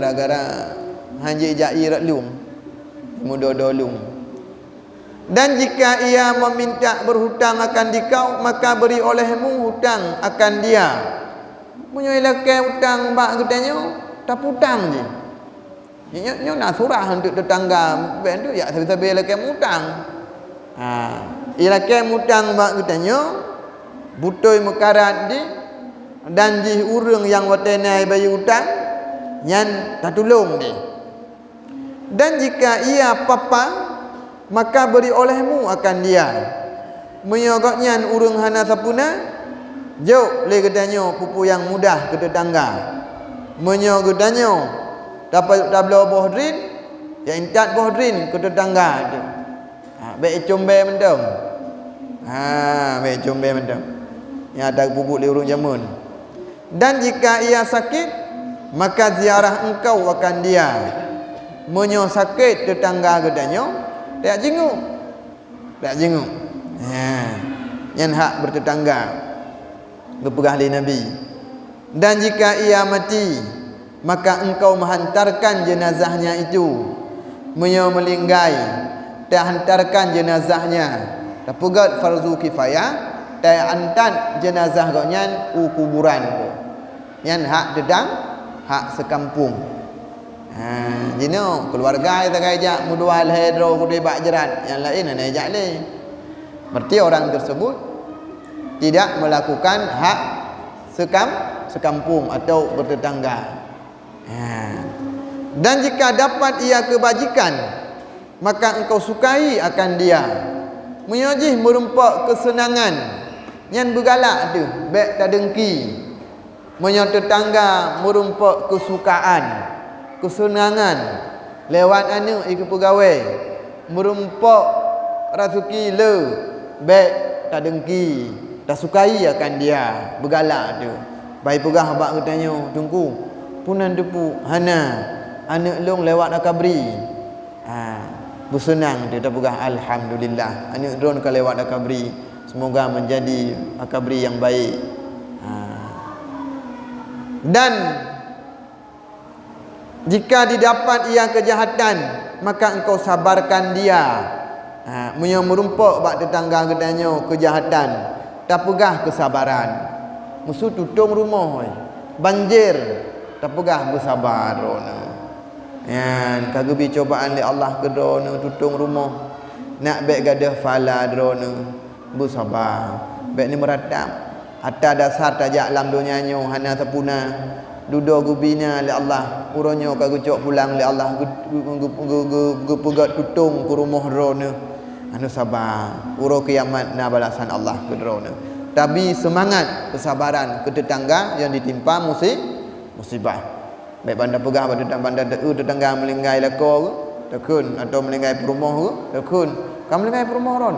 gara-gara hanji jai rat lung mudo dolung. Dan jika ia meminta berhutang akan dikau, maka beri olehmu hutang akan dia. Punya ilakai hutang bak katanya, tak hutang je. Nyo nak surah untuk tetangga, ben tu ya sabi-sabi ilakai hutang. Ilakai hutang bak katanya, butoi mekarat di dan ji urang yang watenai bayi hutang, nyan tak tolong dia. Dan jika ia papa, maka beri olehmu akan dia. Menyogoknya urang hana sapuna, jauh le gedanyo pupu yang mudah ke tetangga. Menyogodanyo dapat tablo bohdrin, ya intat bohdrin ke tetangga tu. Baik combe mendem. Baik combe mendem. Ya ada bubuk le urang jamun. Dan jika ia sakit, maka ziarah engkau akan dia. Menyo sakit tetangga gedanyo, tak jenguk. Tak jenguk. Yang hak bertetangga. Berpegah li Nabi. Dan jika ia mati, maka engkau menghantarkan jenazahnya itu. Menyo melinggai, tak hantarkan jenazahnya. Tak pegat farzu kifayah, tak hantar jenazah kau nyan kuburan tu. Yang hak dedang, hak sekampung. Jino keluarga kita kajak mudual hedro kudai bak jerat, yang lain ana ajak le. Berarti orang tersebut tidak melakukan hak sekampung atau bertetangga. Dan jika dapat ia kebajikan, maka engkau sukai akan dia. Menyojih merumpak kesenangan yang bergalak tu, baik tak dengki. Menyo tetangga merumpak kesukaan, kesenangan lewat anu ikut pegawai, merumpak rasuki le, baik tak dengki, tak sukai akan dia, bergalak tu. Baik pegah abak katanya, tunggu punan depu hana anak long lewat akabri. Bersenang dia tak pegah, alhamdulillah anak drone kalau lewat akabri, semoga menjadi akabri yang baik. Dan jika didapat ia kejahatan, maka engkau sabarkan dia. Merumpak bak tetangga gedanyo kejahatan, tak pegah kesabaran. Musuh tutung rumah, banjir, tak pegah bersabar. Yan kagubi cobaan li Allah kedona tutung rumah. Nak baik gadah fala drona bersabar. Baik ni meratap. Hatta dasar tajak alam dunianyo hana sapuna. Dudo gubina li Allah, uronyo kagucok pulang li Allah, gupegat tutung ku rumah drona. Anu sabar, uro kiamat na balasan Allah ke drona. Tapi semangat kesabaran ke tetangga yang ditimpa musibah. Baik bandar pegah bandar tetangga melinggai lako ke, takun atau melinggai perumah ke, takun. Kamu melinggai perumah ron.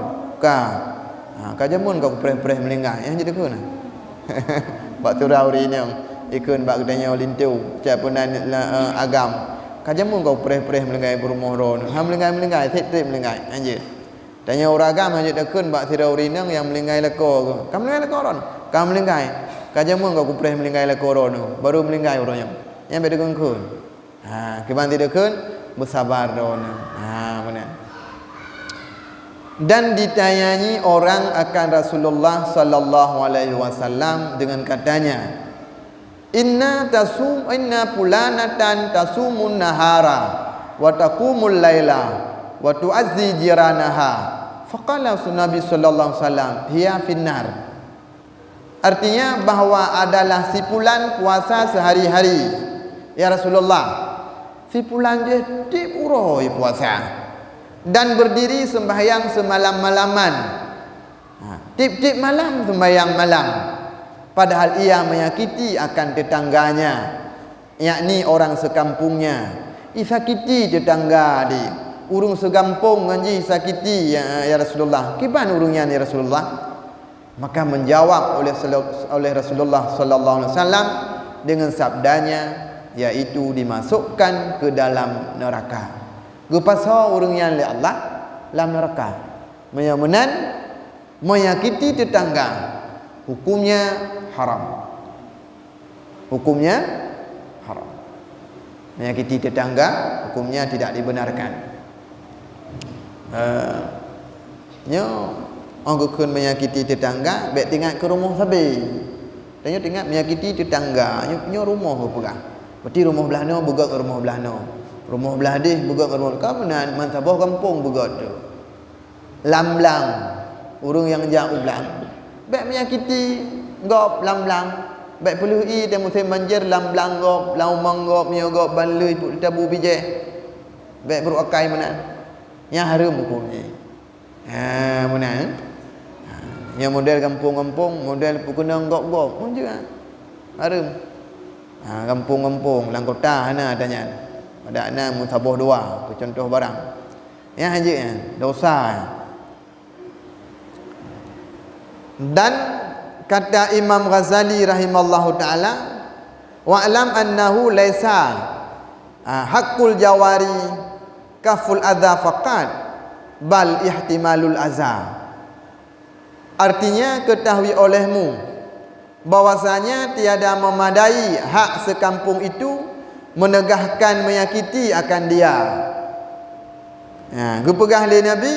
Kajamun kau preh-preh melinggai yang jadi kun. Bak turau ri ni ikun bak katanya lintu capunan agam. Kajamun kau preh-preh melinggai perumah ron. Melinggai tip-tip melinggai anjir. Tanya orang agam anjir takun bak tirau ri yang melinggai lako ke. Kamu melinggai lako ron. Kamu melinggai. Kajamun kau preh melinggai lako ron. Baru melinggai orangnya. Yang beda kun. Kiban tidak kun bersabar ron. Benar. Dan ditanyanyi orang akan Rasulullah sallallahu alaihi wasallam dengan katanya, inna fulanatan tasumun nahara wa taqumul laila wa tu'azzi jiranaha. Faqala Nabi sallallahu alaihi wasallam, hiya finnar. Artinya bahawa adalah si fulan puasa sehari-hari. Ya Rasulullah, si fulan je tip uroi puasa dan berdiri sembahyang semalam-malaman. Tip-tip malam sembahyang malam. Padahal ia menyakiti akan tetangganya, yakni orang sekampungnya. Isakiti tetangga di. Urung segampung nganji sakiti ya Rasulullah. Kiban urungnya ya Rasulullah? Maka menjawab oleh Rasulullah sallallahu alaihi wasallam dengan sabdanya, yaitu dimasukkan ke dalam neraka. Gupasa urang yang li Allah dalam neraka. Menyamanan menyakiti tetangga, hukumnya haram. Hukumnya haram. Menyakiti tetangga hukumnya tidak dibenarkan. Nyo orang menyakiti tetangga, baik tinggal ke rumah sabi. Tanya tinggal menyakiti tetangga, nyo rumah apa? Berarti rumah belah no buka ke rumah belah no. Rumah belah deh buka ke rumah. Kamu nan mansabah kampung buka tu. Lamlang, urung yang jauh belang. Baik menyakiti ngop lamlang. Baik perlu dan musim banjir lamlang ngop, laumang ngop, nyogop balui tabu bije. Baik berukai mana? Yang harum hukumnya. Mana? Yang model kampung-kampung, model pukuna ngop-ngop pun juga harum. Kampung-kampung, lang kota ana adanya. Ada ana musabah dua, tu contoh barang. Yang haji dosa. Dan kata Imam Ghazali rahimallahu taala, wa'lam annahu laisa haqqul jawari kaful adza faqat bal ihtimalul azza. Artinya ketahui olehmu bahwasanya tiada memadai hak sekampung itu menegahkan menyakiti akan dia. Gupegah le Nabi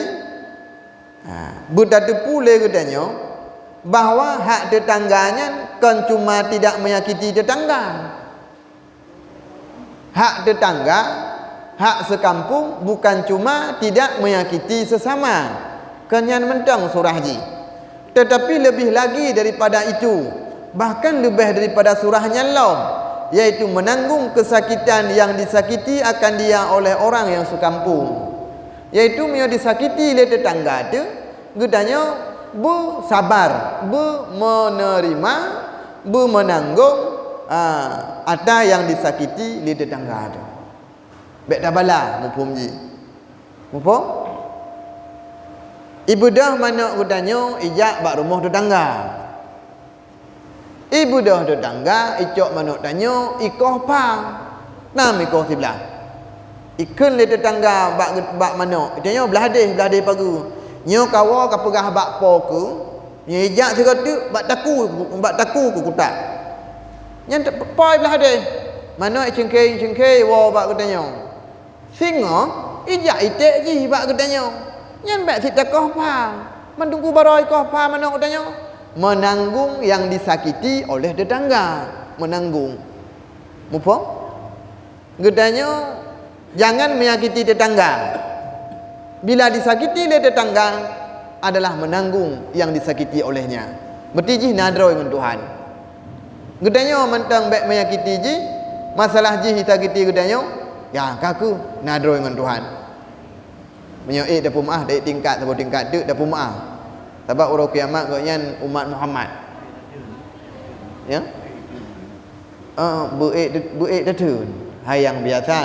bertatu le katanya bahawa hak tetangganya kan cuma tidak menyakiti tetangga. Hak tetangga, hak sekampung bukan cuma tidak menyakiti sesama. Kenyan mentang surah ji. Tetapi lebih lagi daripada itu, bahkan lebih daripada surahnya Allah, yaitu menanggung kesakitan yang disakiti akan dia oleh orang yang sekampung. Yaitu dia disakiti oleh tetangga tu, gedanya bersabar, menerima, menanggung ada yang disakiti oleh tetangga tu. Baik dah bala mufhum ji. Mufhum? Ibu dah mana gedanya ijak bak rumah tetangga. Ibu dah tetangga icok mana tanya ikoh pang. Nam ikoh sebelah. Ikan le tetangga bak mana? Tanya belah deh pagu. Nyo kawa ka pegah bak po ku. Nyo ijak sekatu bak taku ku kutak. Nyan poi belah deh. Mana cengkei wo bak katanya. Singa ijak itek ji bak katanya. Yang baik si takoh pang. Mendungku baroi koh pang mana katanya. Menanggung yang disakiti oleh tetangga. Menanggung. Mufaham? Gedanya jangan menyakiti tetangga. Bila disakiti oleh tetangga adalah menanggung yang disakiti olehnya. Berarti ji nadro dengan Tuhan. Gedanya mentang baik menyakiti ji, masalah ji disakiti gedanya, ya kaku nadro dengan Tuhan. Menyoik dah pumaah dari tingkat sampai tingkat tu dah pumaah. Sebab orang kiamat katnya umat Muhammad. Ya. Buik dah tu. Hai yang biasa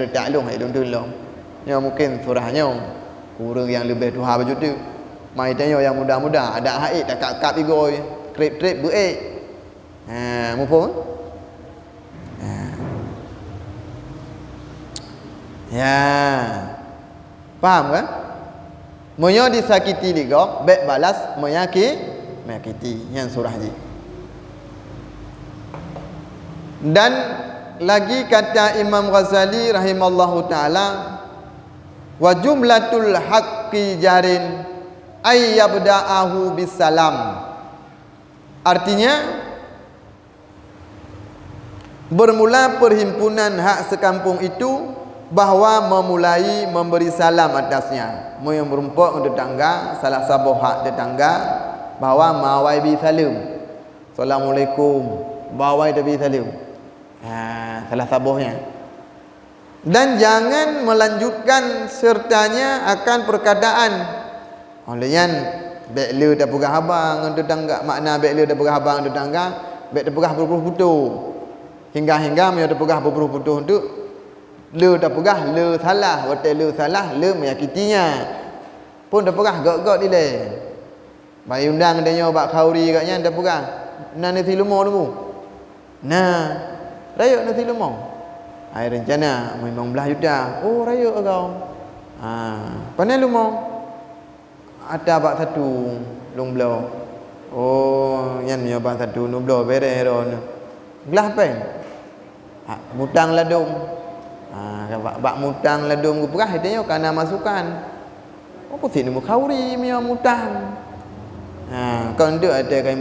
retak long hai tolong. Ya mungkin surahnya kurang yang lebih Tuhan baju tu. Mai tanya yang muda-muda ada haid tak kap igoi. Krip-krip buik. Mufaham? Ya. Faham kan? Moyo disakiti juga, baik balas menyakiti yang surah ni. Dan lagi kata Imam Ghazali rahimallahu taala, wa jumlatul haqqi jarin ay yabda'ahu bisalam. Artinya bermula perhimpunan hak sekampung itu bahawa memulai memberi salam atasnya. Yang merumpuk untuk tetangga, salah satu hak tetangga bahawa mawai bi salam. Assalamualaikum. Bawai bi salam. Salah sabuhnya. Dan jangan melanjutkan sertanya akan perkataan. Olehnya baik lu dah pegah abang untuk tetangga, makna baik lu dah pegah abang untuk tetangga, baik dah pegah berpuluh putus. Hingga dia dah pegah berpuluh putus untuk lu dah pegah lu salah, hotel lu salah, lu menyakitinya. Pun dah pegah gak-gak dileh. Bayi undang dia bak khauri katnya dah pegah. Nah nasi lumo dulu. Nah, raya nasi lumo. Ai rencana memang belah juta. Oh raya kau. Panai lumo. Ada bak satu long blo. Oh, yang punya bak satu long blo bere ron. Gelah pen. mutang ladung. Bak mutang ladung ku perah dia kana masukan. Apa sini mu khauri mi mutang. Kon dia ada kai